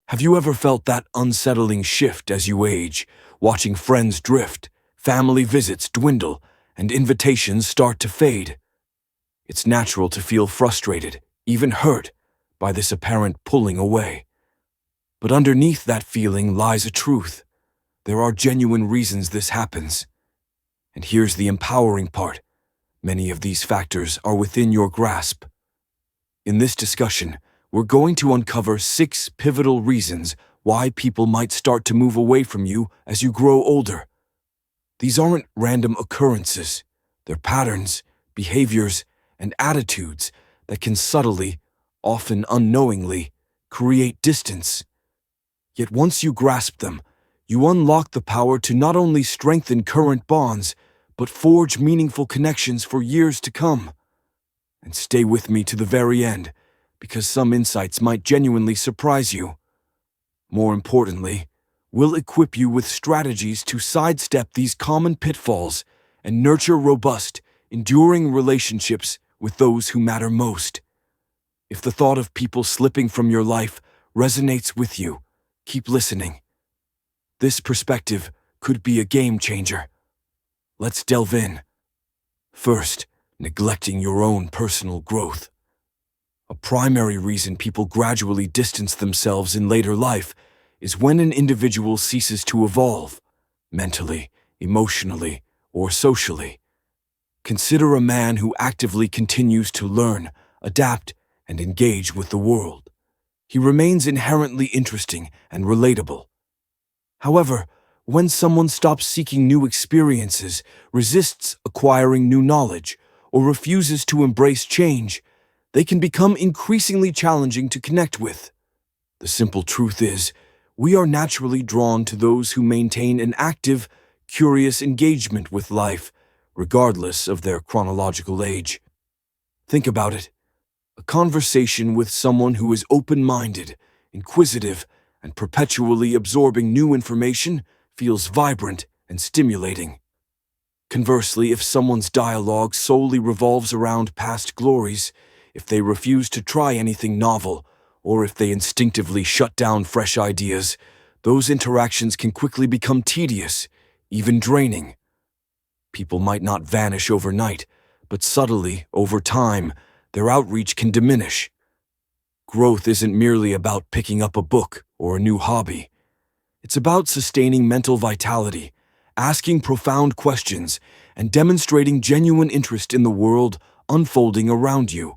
Have you ever felt that unsettling shift as you age, watching friends drift, family visits dwindle, and invitations start to fade? It's natural to feel frustrated, even hurt, by this apparent pulling away. But underneath that feeling lies a truth. There are genuine reasons this happens. And here's the empowering part. Many of these factors are within your grasp. In this discussion, we're going to uncover 6 pivotal reasons why people might start to move away from you as you grow older. These aren't random occurrences. They're patterns, behaviors, and attitudes that can subtly, often unknowingly, create distance. Yet once you grasp them, you unlock the power to not only strengthen current bonds, but forge meaningful connections for years to come. And stay with me to the very end, because some insights might genuinely surprise you. More importantly, we'll equip you with strategies to sidestep these common pitfalls and nurture robust, enduring relationships with those who matter most. If the thought of people slipping from your life resonates with you, keep listening. This perspective could be a game changer. Let's delve in. First, neglecting your own personal growth. A primary reason people gradually distance themselves in later life is when an individual ceases to evolve, mentally, emotionally, or socially. Consider a man who actively continues to learn, adapt, and engage with the world. He remains inherently interesting and relatable. However, when someone stops seeking new experiences, resists acquiring new knowledge, or refuses to embrace change, they can become increasingly challenging to connect with. The simple truth is, we are naturally drawn to those who maintain an active, curious engagement with life, regardless of their chronological age. Think about it. A conversation with someone who is open-minded, inquisitive, and perpetually absorbing new information feels vibrant and stimulating. Conversely, if someone's dialogue solely revolves around past glories, if they refuse to try anything novel, or if they instinctively shut down fresh ideas, those interactions can quickly become tedious, even draining. People might not vanish overnight, but subtly, over time, their outreach can diminish. Growth isn't merely about picking up a book or a new hobby. It's about sustaining mental vitality, asking profound questions, and demonstrating genuine interest in the world unfolding around you.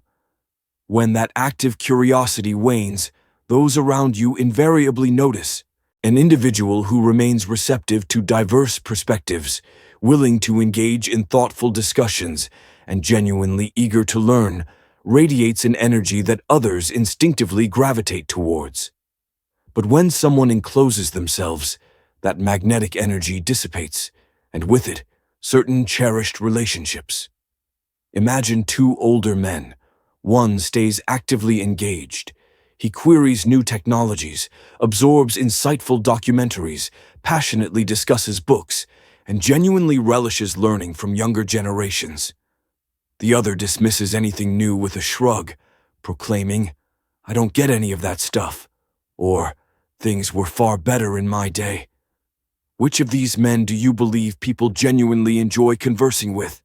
When that active curiosity wanes, those around you invariably notice. An individual who remains receptive to diverse perspectives, willing to engage in thoughtful discussions, and genuinely eager to learn, radiates an energy that others instinctively gravitate towards. But when someone encloses themselves, that magnetic energy dissipates, and with it, certain cherished relationships. Imagine 2 older men. One stays actively engaged. He queries new technologies, absorbs insightful documentaries, passionately discusses books, and genuinely relishes learning from younger generations. The other dismisses anything new with a shrug, proclaiming, "I don't get any of that stuff," or "Things were far better in my day." Which of these men do you believe people genuinely enjoy conversing with?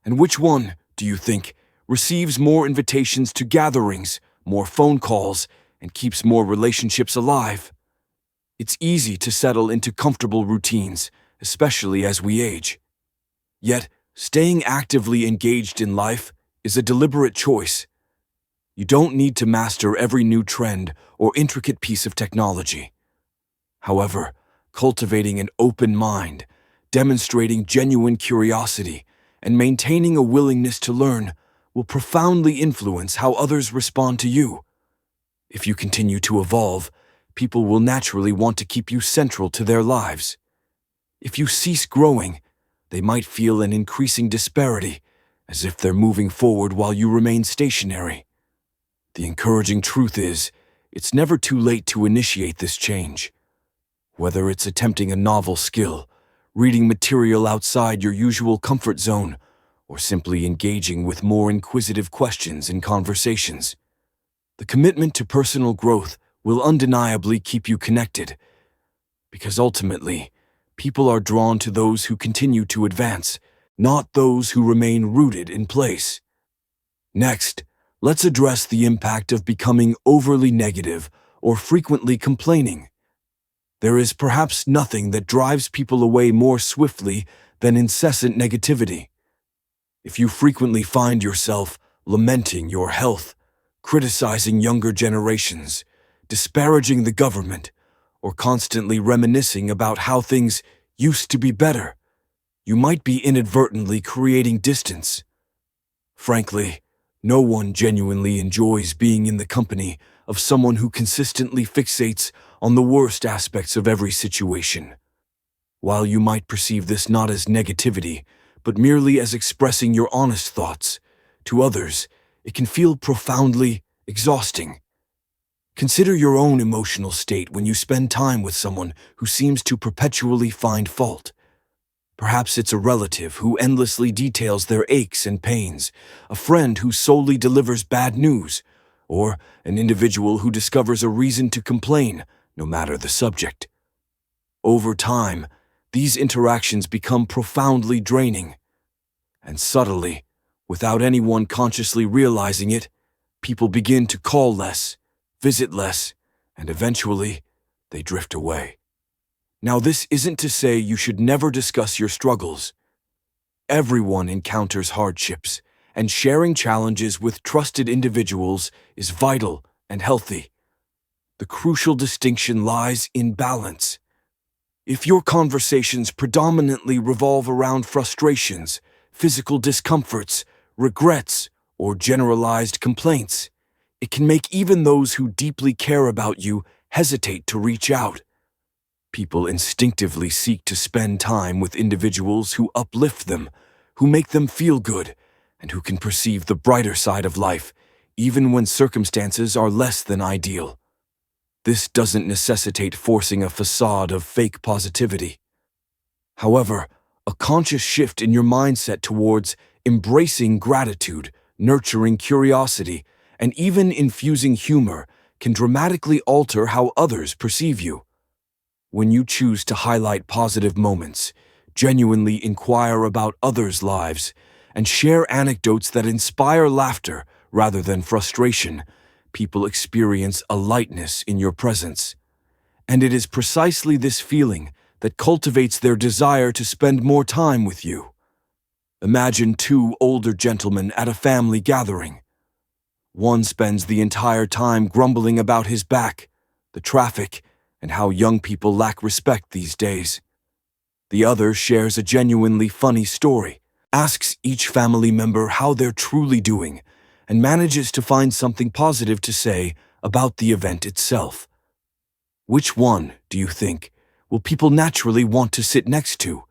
And which one, do you think, receives more invitations to gatherings, more phone calls, and keeps more relationships alive? It's easy to settle into comfortable routines, especially as we age. Yet, staying actively engaged in life is a deliberate choice. You don't need to master every new trend or intricate piece of technology. However, cultivating an open mind, demonstrating genuine curiosity, and maintaining a willingness to learn will profoundly influence how others respond to you. If you continue to evolve, people will naturally want to keep you central to their lives. If you cease growing, they might feel an increasing disparity, as if they're moving forward while you remain stationary. The encouraging truth is, it's never too late to initiate this change. Whether it's attempting a novel skill, reading material outside your usual comfort zone, or simply engaging with more inquisitive questions in conversations, the commitment to personal growth will undeniably keep you connected, because ultimately, people are drawn to those who continue to advance, not those who remain rooted in place. Next, let's address the impact of becoming overly negative or frequently complaining. There is perhaps nothing that drives people away more swiftly than incessant negativity. If you frequently find yourself lamenting your health, criticizing younger generations, disparaging the government, or constantly reminiscing about how things used to be better, you might be inadvertently creating distance. Frankly, no one genuinely enjoys being in the company of someone who consistently fixates on the worst aspects of every situation. While you might perceive this not as negativity, but merely as expressing your honest thoughts, to others, it can feel profoundly exhausting. Consider your own emotional state when you spend time with someone who seems to perpetually find fault. Perhaps it's a relative who endlessly details their aches and pains, a friend who solely delivers bad news, or an individual who discovers a reason to complain, no matter the subject. Over time, these interactions become profoundly draining. And subtly, without anyone consciously realizing it, people begin to call less, visit less, and eventually, they drift away. Now, this isn't to say you should never discuss your struggles. Everyone encounters hardships, and sharing challenges with trusted individuals is vital and healthy. The crucial distinction lies in balance. If your conversations predominantly revolve around frustrations, physical discomforts, regrets, or generalized complaints, it can make even those who deeply care about you hesitate to reach out. People instinctively seek to spend time with individuals who uplift them, who make them feel good, and who can perceive the brighter side of life, even when circumstances are less than ideal. This doesn't necessitate forcing a facade of fake positivity. However, a conscious shift in your mindset towards embracing gratitude, nurturing curiosity, and even infusing humor can dramatically alter how others perceive you. When you choose to highlight positive moments, genuinely inquire about others' lives, and share anecdotes that inspire laughter rather than frustration, people experience a lightness in your presence. And it is precisely this feeling that cultivates their desire to spend more time with you. Imagine two older gentlemen at a family gathering. One spends the entire time grumbling about his back, the traffic, and how young people lack respect these days. The other shares a genuinely funny story, asks each family member how they're truly doing, and manages to find something positive to say about the event itself. Which one, do you think, will people naturally want to sit next to?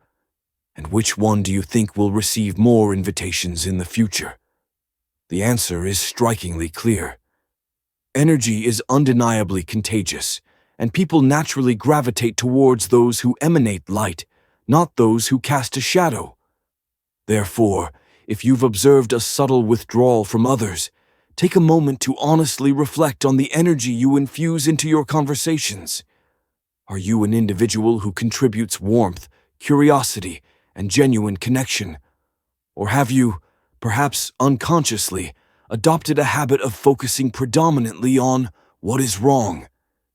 And which one do you think will receive more invitations in the future? The answer is strikingly clear. Energy is undeniably contagious, and people naturally gravitate towards those who emanate light, not those who cast a shadow. Therefore, if you've observed a subtle withdrawal from others, take a moment to honestly reflect on the energy you infuse into your conversations. Are you an individual who contributes warmth, curiosity, and genuine connection? Or have you, perhaps unconsciously, adopted a habit of focusing predominantly on what is wrong?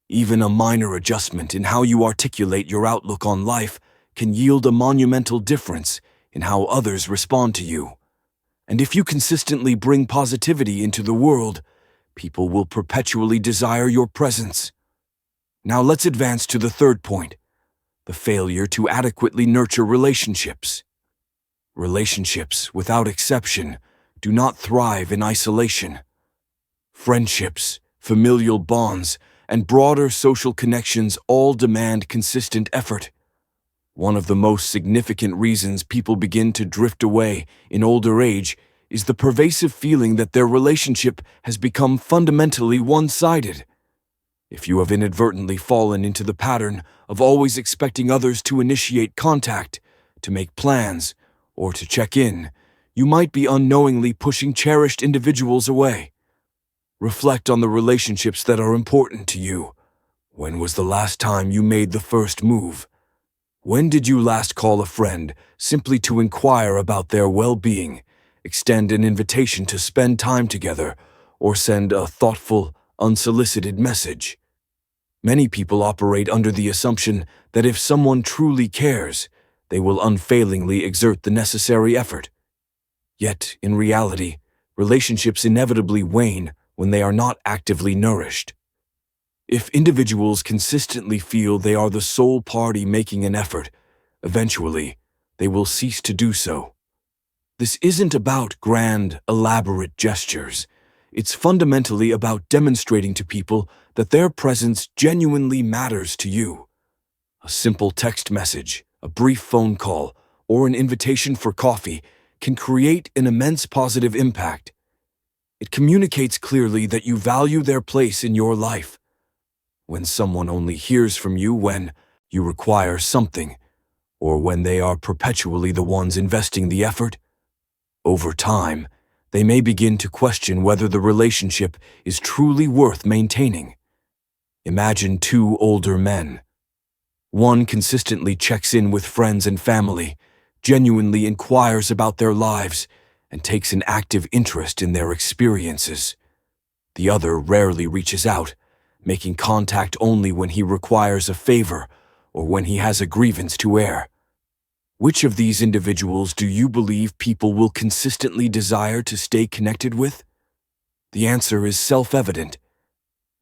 Even a minor adjustment in how you articulate your outlook on life can yield a monumental difference in how others respond to you. And if you consistently bring positivity into the world, people will perpetually desire your presence. Now let's advance to the third point, the failure to adequately nurture relationships. Relationships, without exception, do not thrive in isolation. Friendships, familial bonds, and broader social connections all demand consistent effort. One of the most significant reasons people begin to drift away in older age is the pervasive feeling that their relationship has become fundamentally one-sided. If you have inadvertently fallen into the pattern of always expecting others to initiate contact, to make plans, or to check in, you might be unknowingly pushing cherished individuals away. Reflect on the relationships that are important to you, When was the last time you made the first move? When did you last call a friend simply to inquire about their well-being, extend an invitation to spend time together, or send a thoughtful, unsolicited message? Many people operate under the assumption that if someone truly cares, they will unfailingly exert the necessary effort. Yet, in reality, relationships inevitably wane when they are not actively nourished. If individuals consistently feel they are the sole party making an effort, eventually, they will cease to do so. This isn't about grand, elaborate gestures. It's fundamentally about demonstrating to people that their presence genuinely matters to you. A simple text message, a brief phone call, or an invitation for coffee can create an immense positive impact. It communicates clearly that you value their place in your life. When someone only hears from you when you require something, or when they are perpetually the ones investing the effort, over time, they may begin to question whether the relationship is truly worth maintaining. Imagine two older men. One consistently checks in with friends and family, genuinely inquires about their lives, and takes an active interest in their experiences. The other rarely reaches out, making contact only when he requires a favor or when he has a grievance to air. Which of these individuals do you believe people will consistently desire to stay connected with? The answer is self-evident.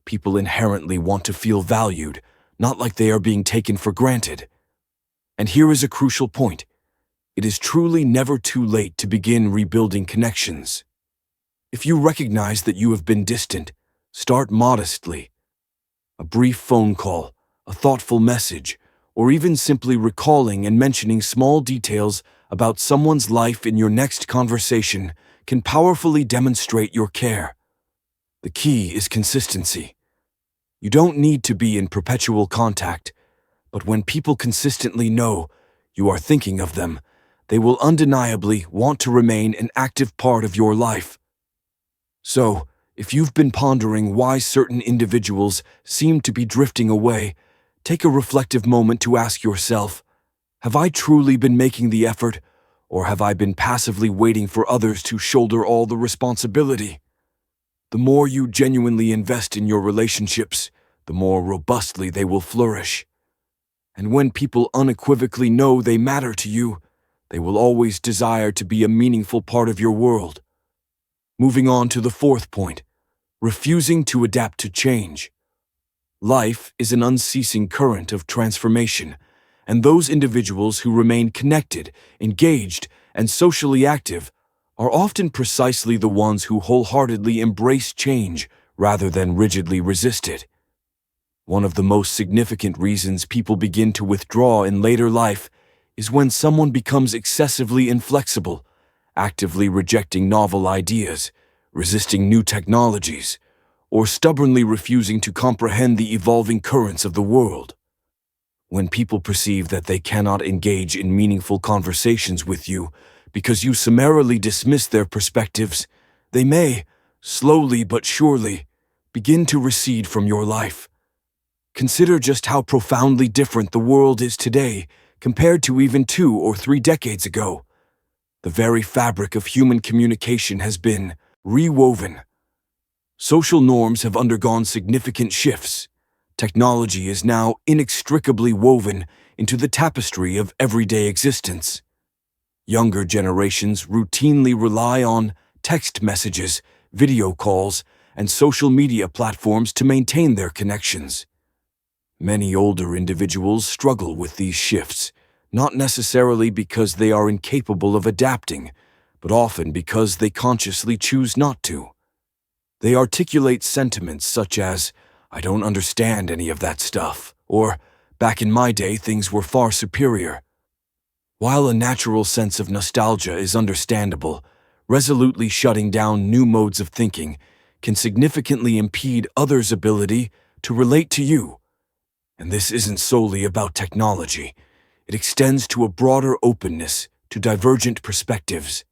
People inherently want to feel valued, not like they are being taken for granted. And here is a crucial point. It is truly never too late to begin rebuilding connections. If you recognize that you have been distant, start modestly. A brief phone call, a thoughtful message, or even simply recalling and mentioning small details about someone's life in your next conversation can powerfully demonstrate your care. The key is consistency. You don't need to be in perpetual contact, but when people consistently know you are thinking of them, they will undeniably want to remain an active part of your life. So, if you've been pondering why certain individuals seem to be drifting away, take a reflective moment to ask yourself, have I truly been making the effort, or have I been passively waiting for others to shoulder all the responsibility? The more you genuinely invest in your relationships, the more robustly they will flourish. And when people unequivocally know they matter to you, they will always desire to be a meaningful part of your world. Moving on to the fourth point, refusing to adapt to change. Life is an unceasing current of transformation, and those individuals who remain connected, engaged, and socially active are often precisely the ones who wholeheartedly embrace change rather than rigidly resist it. One of the most significant reasons people begin to withdraw in later life is when someone becomes excessively inflexible, actively rejecting novel ideas, resisting new technologies, or stubbornly refusing to comprehend the evolving currents of the world. When people perceive that they cannot engage in meaningful conversations with you because you summarily dismiss their perspectives, they may, slowly but surely, begin to recede from your life. Consider just how profoundly different the world is today compared to even 2 or 3 decades ago. The very fabric of human communication has been rewoven. Social norms have undergone significant shifts. Technology is now inextricably woven into the tapestry of everyday existence. Younger generations routinely rely on text messages, video calls, and social media platforms to maintain their connections. Many older individuals struggle with these shifts, not necessarily because they are incapable of adapting, but often because they consciously choose not to. They articulate sentiments such as, "I don't understand any of that stuff," or, "Back in my day, things were far superior." While a natural sense of nostalgia is understandable, resolutely shutting down new modes of thinking can significantly impede others' ability to relate to you. And this isn't solely about technology. It extends to a broader openness to divergent perspectives.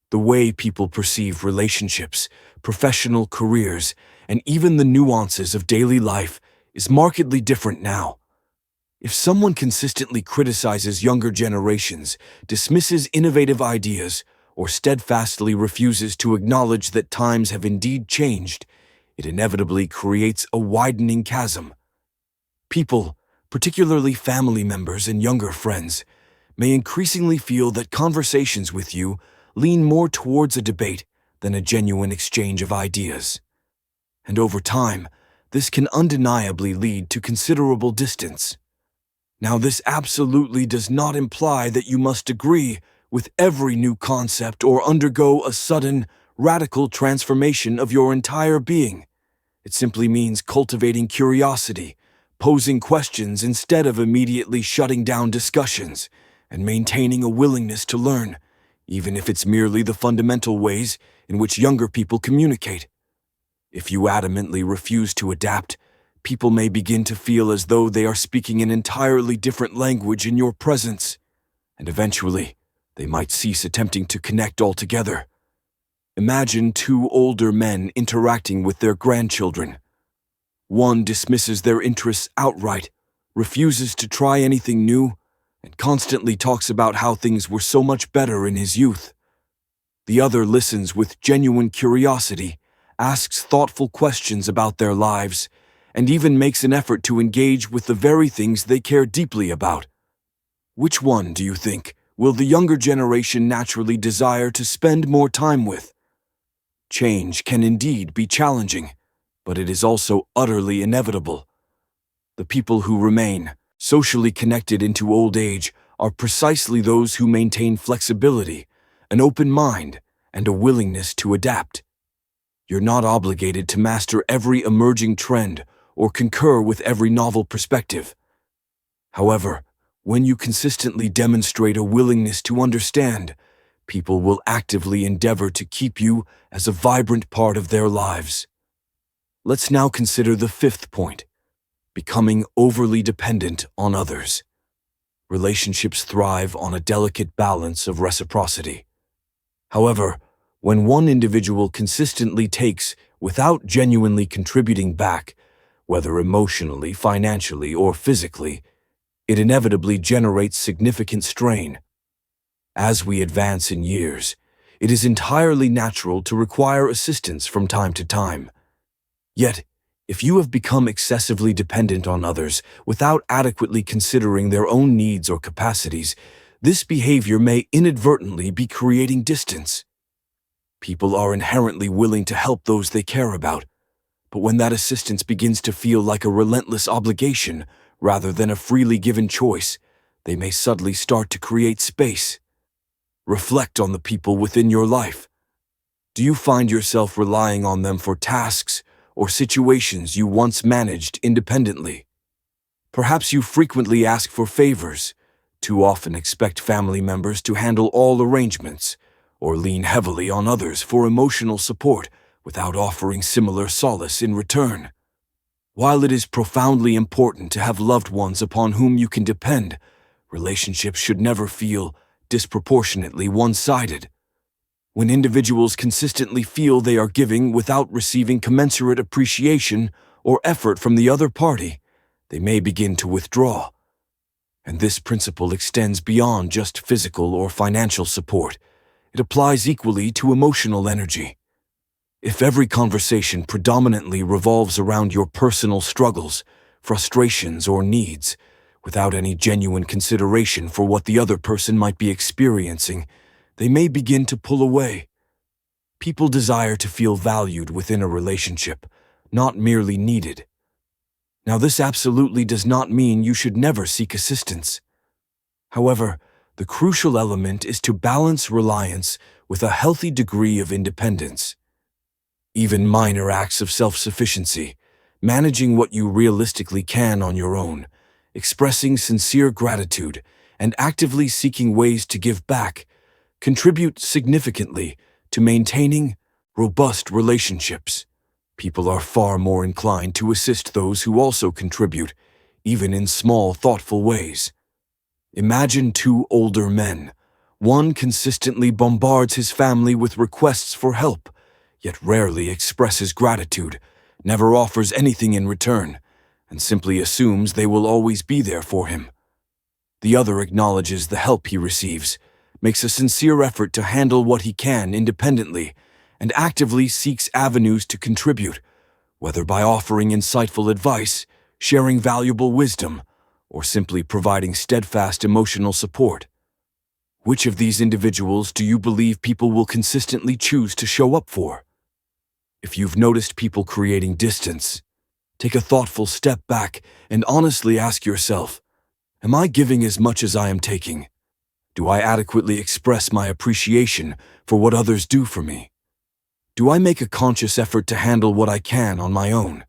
The way people perceive relationships, professional careers, and even the nuances of daily life is markedly different now. If someone consistently criticizes younger generations, dismisses innovative ideas, or steadfastly refuses to acknowledge that times have indeed changed, it inevitably creates a widening chasm. People, particularly family members and younger friends, may increasingly feel that conversations with you lean more towards a debate than a genuine exchange of ideas. And over time, this can undeniably lead to considerable distance. Now, this absolutely does not imply that you must agree with every new concept or undergo a sudden, radical transformation of your entire being. It simply means cultivating curiosity, posing questions instead of immediately shutting down discussions, and maintaining a willingness to learn, even if it's merely the fundamental ways in which younger people communicate. If you adamantly refuse to adapt, people may begin to feel as though they are speaking an entirely different language in your presence, and eventually, they might cease attempting to connect altogether. Imagine two older men interacting with their grandchildren. One dismisses their interests outright, refuses to try anything new, and constantly talks about how things were so much better in his youth. The other listens with genuine curiosity, asks thoughtful questions about their lives, and even makes an effort to engage with the very things they care deeply about. Which one, do you think, will the younger generation naturally desire to spend more time with? Change can indeed be challenging, but it is also utterly inevitable. The people who remain socially connected into old age are precisely those who maintain flexibility, an open mind, and a willingness to adapt. You're not obligated to master every emerging trend or concur with every novel perspective. However, when you consistently demonstrate a willingness to understand, people will actively endeavor to keep you as a vibrant part of their lives. Let's now consider the fifth point: becoming overly dependent on others. Relationships thrive on a delicate balance of reciprocity. However, when one individual consistently takes without genuinely contributing back, whether emotionally, financially, or physically, it inevitably generates significant strain. As we advance in years, it is entirely natural to require assistance from time to time. Yet, if you have become excessively dependent on others without adequately considering their own needs or capacities, this behavior may inadvertently be creating distance. People are inherently willing to help those they care about, but when that assistance begins to feel like a relentless obligation rather than a freely given choice, they may subtly start to create space. Reflect on the people within your life. Do you find yourself relying on them for tasks or situations you once managed independently? Perhaps you frequently ask for favors, too often expect family members to handle all arrangements, or lean heavily on others for emotional support without offering similar solace in return. While it is profoundly important to have loved ones upon whom you can depend, relationships should never feel disproportionately one-sided. When individuals consistently feel they are giving without receiving commensurate appreciation or effort from the other party, they may begin to withdraw. And this principle extends beyond just physical or financial support. It applies equally to emotional energy. If every conversation predominantly revolves around your personal struggles, frustrations, or needs, without any genuine consideration for what the other person might be experiencing, they may begin to pull away. People desire to feel valued within a relationship, not merely needed. Now, this absolutely does not mean you should never seek assistance. However, the crucial element is to balance reliance with a healthy degree of independence. Even minor acts of self-sufficiency, managing what you realistically can on your own, expressing sincere gratitude, and actively seeking ways to give back, contribute significantly to maintaining robust relationships. People are far more inclined to assist those who also contribute, even in small, thoughtful ways. Imagine two older men. One consistently bombards his family with requests for help, yet rarely expresses gratitude, never offers anything in return, and simply assumes they will always be there for him. The other acknowledges the help he receives, makes a sincere effort to handle what he can independently, and actively seeks avenues to contribute, whether by offering insightful advice, sharing valuable wisdom, or simply providing steadfast emotional support. Which of these individuals do you believe people will consistently choose to show up for? If you've noticed people creating distance, take a thoughtful step back and honestly ask yourself, am I giving as much as I am taking? Do I adequately express my appreciation for what others do for me? Do I make a conscious effort to handle what I can on my own?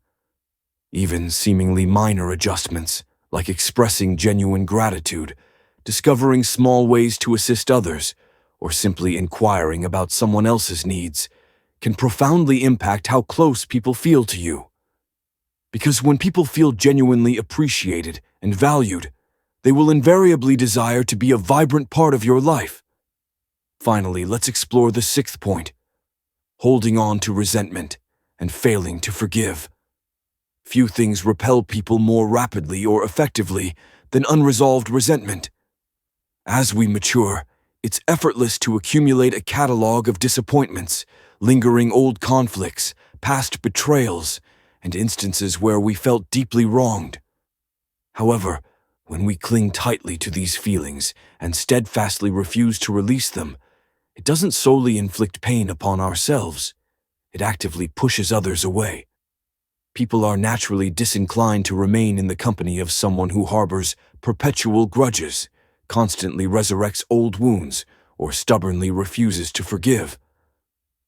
Even seemingly minor adjustments, like expressing genuine gratitude, discovering small ways to assist others, or simply inquiring about someone else's needs, can profoundly impact how close people feel to you. Because when people feel genuinely appreciated and valued, they will invariably desire to be a vibrant part of your life. Finally, let's explore the sixth point: holding on to resentment and failing to forgive. Few things repel people more rapidly or effectively than unresolved resentment. As we mature, it's effortless to accumulate a catalog of disappointments, lingering old conflicts, past betrayals, and instances where we felt deeply wronged. However, when we cling tightly to these feelings and steadfastly refuse to release them, it doesn't solely inflict pain upon ourselves, it actively pushes others away. People are naturally disinclined to remain in the company of someone who harbors perpetual grudges, constantly resurrects old wounds, or stubbornly refuses to forgive.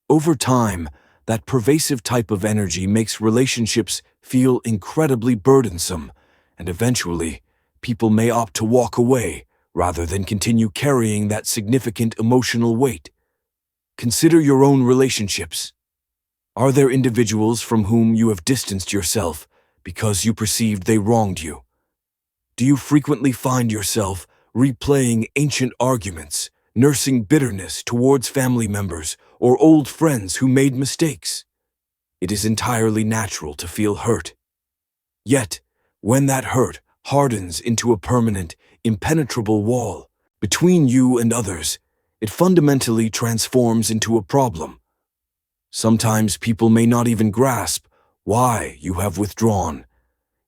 Over time, that pervasive type of energy makes relationships feel incredibly burdensome, and eventually, people may opt to walk away rather than continue carrying that significant emotional weight. Consider your own relationships. Are there individuals from whom you have distanced yourself because you perceived they wronged you? Do you frequently find yourself replaying ancient arguments, nursing bitterness towards family members or old friends who made mistakes? It is entirely natural to feel hurt. Yet, when that hurt hardens into a permanent, impenetrable wall between you and others, it fundamentally transforms into a problem. Sometimes people may not even grasp why you have withdrawn.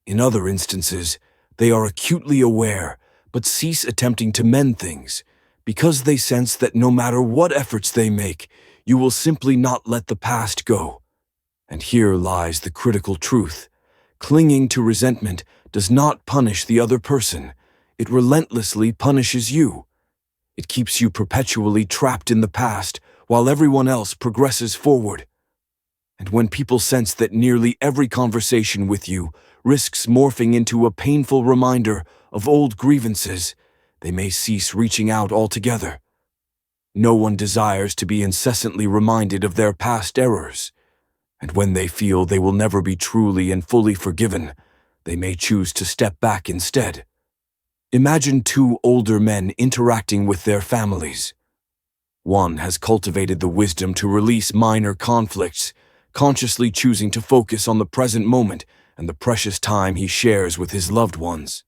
In other instances, they are acutely aware but cease attempting to mend things because they sense that no matter what efforts they make, you will simply not let the past go. And here lies the critical truth. Clinging to resentment does not punish the other person. It relentlessly punishes you. It keeps you perpetually trapped in the past while everyone else progresses forward. And when people sense that nearly every conversation with you risks morphing into a painful reminder of old grievances, they may cease reaching out altogether. No one desires to be incessantly reminded of their past errors, and when they feel they will never be truly and fully forgiven, they may choose to step back instead. Imagine two older men interacting with their families. One has cultivated the wisdom to release minor conflicts, consciously choosing to focus on the present moment and the precious time he shares with his loved ones.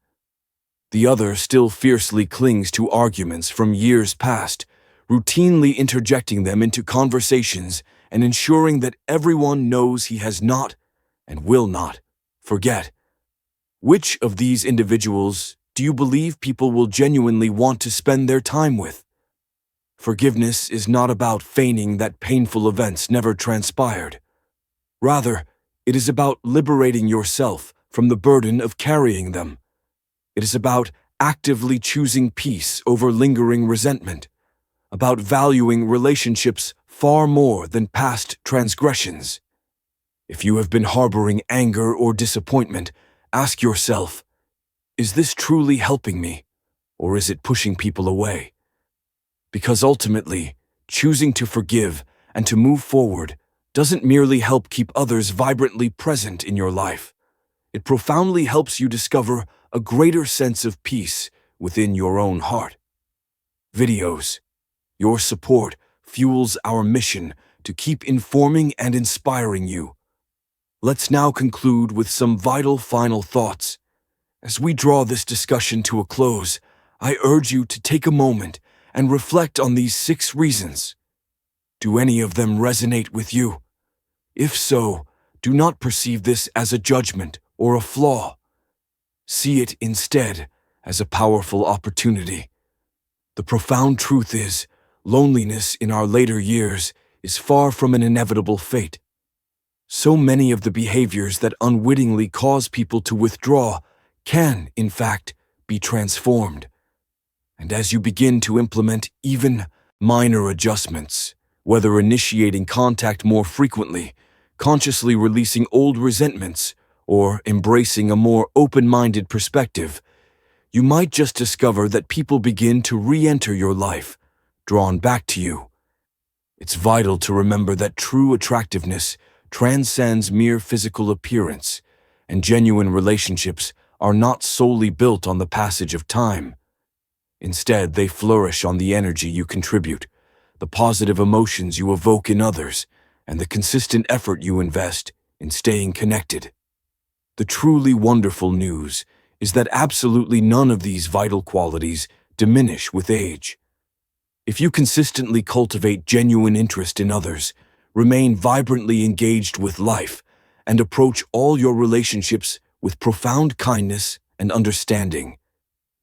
The other still fiercely clings to arguments from years past, routinely interjecting them into conversations and ensuring that everyone knows he has not, and will not, forget. Which of these individuals do you believe people will genuinely want to spend their time with? Forgiveness is not about feigning that painful events never transpired. Rather, it is about liberating yourself from the burden of carrying them. It is about actively choosing peace over lingering resentment, about valuing relationships far more than past transgressions. If you have been harboring anger or disappointment, ask yourself, is this truly helping me, or is it pushing people away? Because ultimately, choosing to forgive and to move forward doesn't merely help keep others vibrantly present in your life. It profoundly helps you discover a greater sense of peace within your own heart. Videos. Your support fuels our mission to keep informing and inspiring you. Let's now conclude with some vital final thoughts. As we draw this discussion to a close, I urge you to take a moment and reflect on these 6 reasons. Do any of them resonate with you? If so, do not perceive this as a judgment or a flaw. See it instead as a powerful opportunity. The profound truth is, loneliness in our later years is far from an inevitable fate. So many of the behaviors that unwittingly cause people to withdraw can, in fact, be transformed. And as you begin to implement even minor adjustments, whether initiating contact more frequently, consciously releasing old resentments, or embracing a more open-minded perspective, you might just discover that people begin to re-enter your life, drawn back to you. It's vital to remember that true attractiveness transcends mere physical appearance, and genuine relationships are not solely built on the passage of time. Instead, they flourish on the energy you contribute, the positive emotions you evoke in others, and the consistent effort you invest in staying connected. The truly wonderful news is that absolutely none of these vital qualities diminish with age. If you consistently cultivate genuine interest in others, remain vibrantly engaged with life, and approach all your relationships with profound kindness and understanding,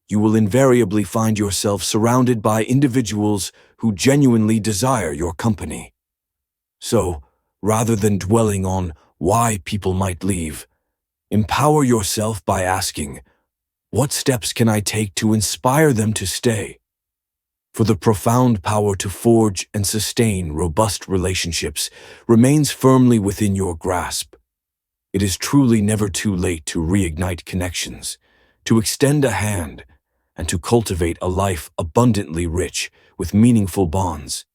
you will invariably find yourself surrounded by individuals who genuinely desire your company. So, rather than dwelling on why people might leave, empower yourself by asking, what steps can I take to inspire them to stay? For the profound power to forge and sustain robust relationships remains firmly within your grasp. It is truly never too late to reignite connections, to extend a hand, and to cultivate a life abundantly rich with meaningful bonds.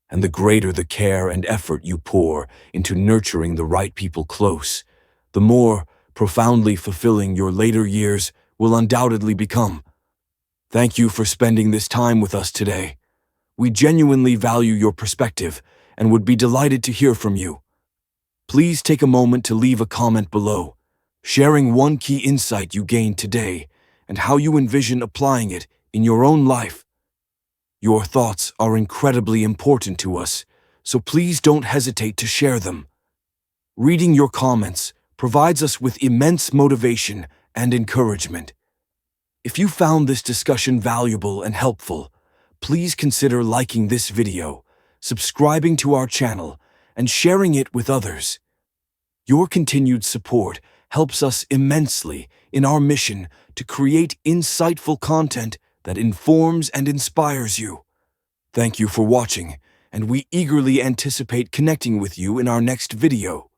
And the greater the care and effort you pour into nurturing the right people close, the more profoundly fulfilling your later years will undoubtedly become. Thank you for spending this time with us today. We genuinely value your perspective and would be delighted to hear from you. Please take a moment to leave a comment below, sharing one key insight you gained today and how you envision applying it in your own life. Your thoughts are incredibly important to us, so please don't hesitate to share them. Reading your comments provides us with immense motivation and encouragement. If you found this discussion valuable and helpful, please consider liking this video, subscribing to our channel, and sharing it with others. Your continued support helps us immensely in our mission to create insightful content that informs and inspires you. Thank you for watching, and we eagerly anticipate connecting with you in our next video.